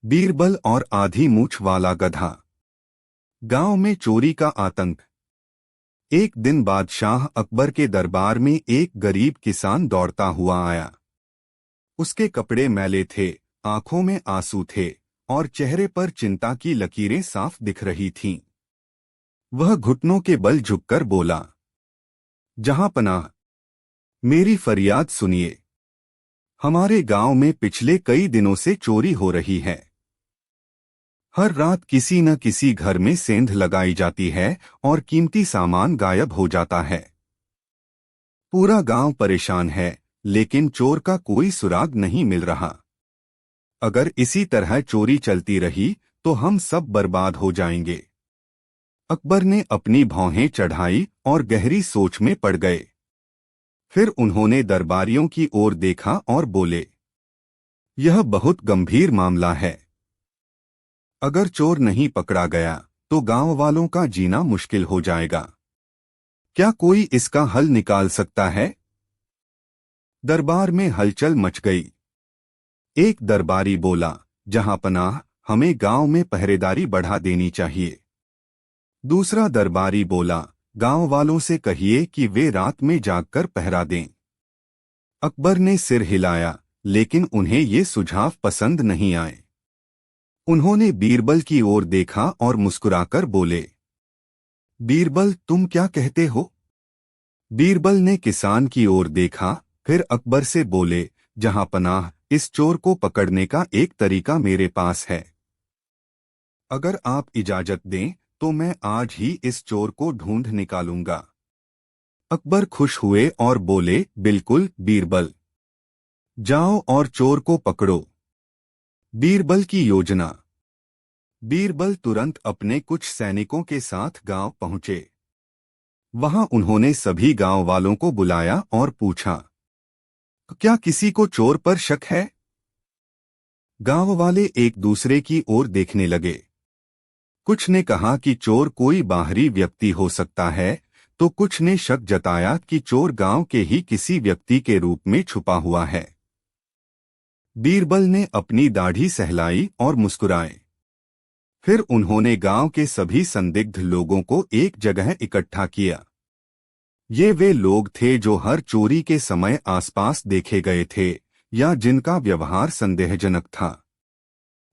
बीरबल और आधी मूछ वाला गधा। गांव में चोरी का आतंक। एक दिन बादशाह अकबर के दरबार में एक गरीब किसान दौड़ता हुआ आया। उसके कपड़े मैले थे, आंखों में आंसू थे और चेहरे पर चिंता की लकीरें साफ दिख रही थीं। वह घुटनों के बल झुककर बोला, जहांपनाह, मेरी फरियाद सुनिए। हमारे गांव में पिछले कई दिनों से चोरी हो रही है। हर रात किसी न किसी घर में सेंध लगाई जाती है और कीमती सामान गायब हो जाता है। पूरा गांव परेशान है, लेकिन चोर का कोई सुराग नहीं मिल रहा। अगर इसी तरह चोरी चलती रही तो हम सब बर्बाद हो जाएंगे। अकबर ने अपनी भौहें चढ़ाई और गहरी सोच में पड़ गए। फिर उन्होंने दरबारियों की ओर देखा और बोले, यह बहुत गंभीर मामला है। अगर चोर नहीं पकड़ा गया तो गांव वालों का जीना मुश्किल हो जाएगा। क्या कोई इसका हल निकाल सकता है? दरबार में हलचल मच गई। एक दरबारी बोला, जहांपनाह, हमें गांव में पहरेदारी बढ़ा देनी चाहिए। दूसरा दरबारी बोला, गांव वालों से कहिए कि वे रात में जागकर पहरा दें। अकबर ने सिर हिलाया, लेकिन उन्हें ये सुझाव पसंद नहीं आए। उन्होंने बीरबल की ओर देखा और मुस्कुराकर बोले, बीरबल, तुम क्या कहते हो? बीरबल ने किसान की ओर देखा, फिर अकबर से बोले, जहांपनाह, इस चोर को पकड़ने का एक तरीका मेरे पास है। अगर आप इजाजत दें तो मैं आज ही इस चोर को ढूंढ निकालूंगा। अकबर खुश हुए और बोले, बिल्कुल बीरबल, जाओ और चोर को पकड़ो। बीरबल की योजना। बीरबल तुरंत अपने कुछ सैनिकों के साथ गांव पहुंचे। वहां उन्होंने सभी गांव वालों को बुलाया और पूछा, क्या किसी को चोर पर शक है? गांव वाले एक दूसरे की ओर देखने लगे। कुछ ने कहा कि चोर कोई बाहरी व्यक्ति हो सकता है, तो कुछ ने शक जताया कि चोर गांव के ही किसी व्यक्ति के रूप में छुपा हुआ है। बीरबल ने अपनी दाढ़ी सहलाई और मुस्कुराए। फिर उन्होंने गांव के सभी संदिग्ध लोगों को एक जगह इकट्ठा किया। ये वे लोग थे जो हर चोरी के समय आसपास देखे गए थे या जिनका व्यवहार संदेहजनक था।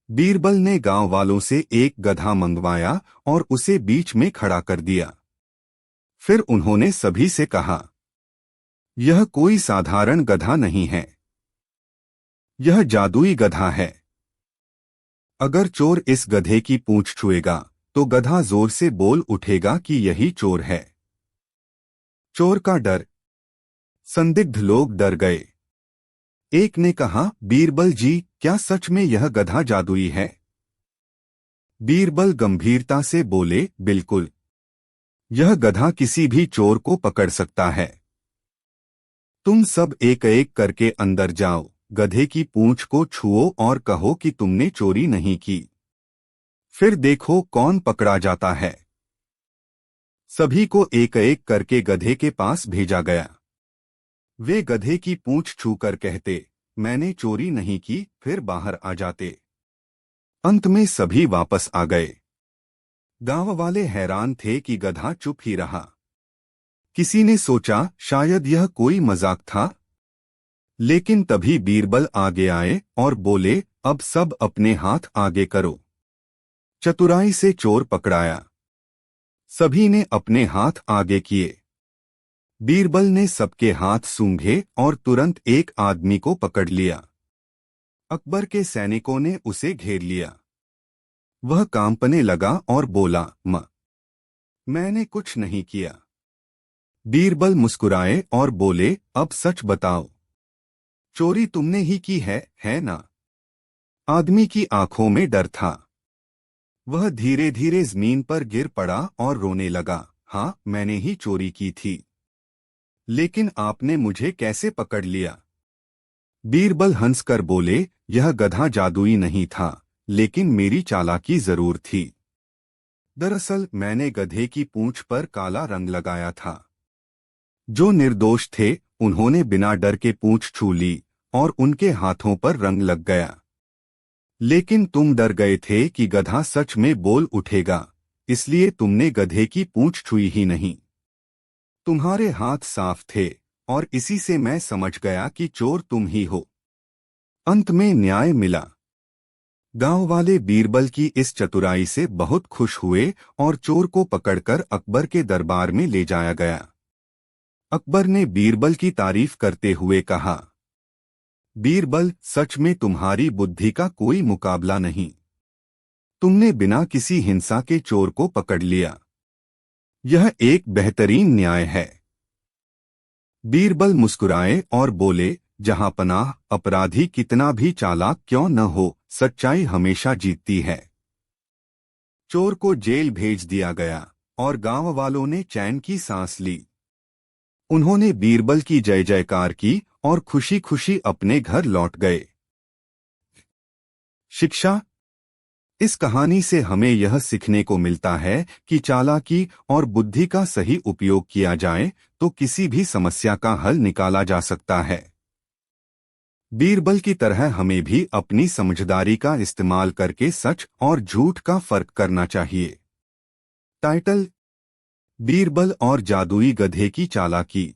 बीरबल ने गांव वालों से एक गधा मंगवाया और उसे बीच में खड़ा कर दिया। फिर उन्होंने सभी से कहा, यह कोई साधारण गधा नहीं है। यह जादुई गधा है। अगर चोर इस गधे की पूंछ छुएगा तो गधा जोर से बोल उठेगा कि यही चोर है। चोर का डर। संदिग्ध लोग डर गए। एक ने कहा, बीरबल जी, क्या सच में यह गधा जादुई है? बीरबल गंभीरता से बोले, बिल्कुल। यह गधा किसी भी चोर को पकड़ सकता है। तुम सब एक एक करके अंदर जाओ, गधे की पूंछ को छुओ और कहो कि तुमने चोरी नहीं की। फिर देखो कौन पकड़ा जाता है। सभी को एक एक करके गधे के पास भेजा गया। वे गधे की पूंछ छूकर कहते, मैंने चोरी नहीं की, फिर बाहर आ जाते। अंत में सभी वापस आ गए। गांव वाले हैरान थे कि गधा चुप ही रहा। किसी ने सोचा शायद यह कोई मजाक था। लेकिन तभी बीरबल आगे आए और बोले, अब सब अपने हाथ आगे करो। चतुराई से चोर पकड़ाया। सभी ने अपने हाथ आगे किए। बीरबल ने सबके हाथ सूंघे और तुरंत एक आदमी को पकड़ लिया। अकबर के सैनिकों ने उसे घेर लिया। वह कांपने लगा और बोला, मैंने कुछ नहीं किया। बीरबल मुस्कुराए और बोले, अब सच बताओ, चोरी तुमने ही की है ना? आदमी की आंखों में डर था। वह धीरे धीरे जमीन पर गिर पड़ा और रोने लगा, हाँ, मैंने ही चोरी की थी। लेकिन आपने मुझे कैसे पकड़ लिया? बीरबल हंसकर बोले, यह गधा जादुई नहीं था, लेकिन मेरी चालाकी जरूर थी। दरअसल मैंने गधे की पूंछ पर काला रंग लगाया था। जो निर्दोष थे उन्होंने बिना डर के पूंछ छू ली और उनके हाथों पर रंग लग गया। लेकिन तुम डर गए थे कि गधा सच में बोल उठेगा, इसलिए तुमने गधे की पूंछ छुई ही नहीं। तुम्हारे हाथ साफ थे और इसी से मैं समझ गया कि चोर तुम ही हो। अंत में न्याय मिला। गांव वाले बीरबल की इस चतुराई से बहुत खुश हुए और चोर को पकड़कर अकबर के दरबार में ले जाया गया। अकबर ने बीरबल की तारीफ करते हुए कहा, बीरबल, सच में तुम्हारी बुद्धि का कोई मुकाबला नहीं। तुमने बिना किसी हिंसा के चोर को पकड़ लिया। यह एक बेहतरीन न्याय है। बीरबल मुस्कुराए और बोले, जहां पनाह, अपराधी कितना भी चालाक क्यों न हो, सच्चाई हमेशा जीतती है। चोर को जेल भेज दिया गया और गांव वालों ने चैन की सांस ली। उन्होंने बीरबल की जय जयकार की और खुशी खुशी अपने घर लौट गए। शिक्षा। इस कहानी से हमें यह सीखने को मिलता है कि चालाकी और बुद्धि का सही उपयोग किया जाए तो किसी भी समस्या का हल निकाला जा सकता है। बीरबल की तरह हमें भी अपनी समझदारी का इस्तेमाल करके सच और झूठ का फर्क करना चाहिए। टाइटल: बीरबल और जादुई गधे की चालाकी।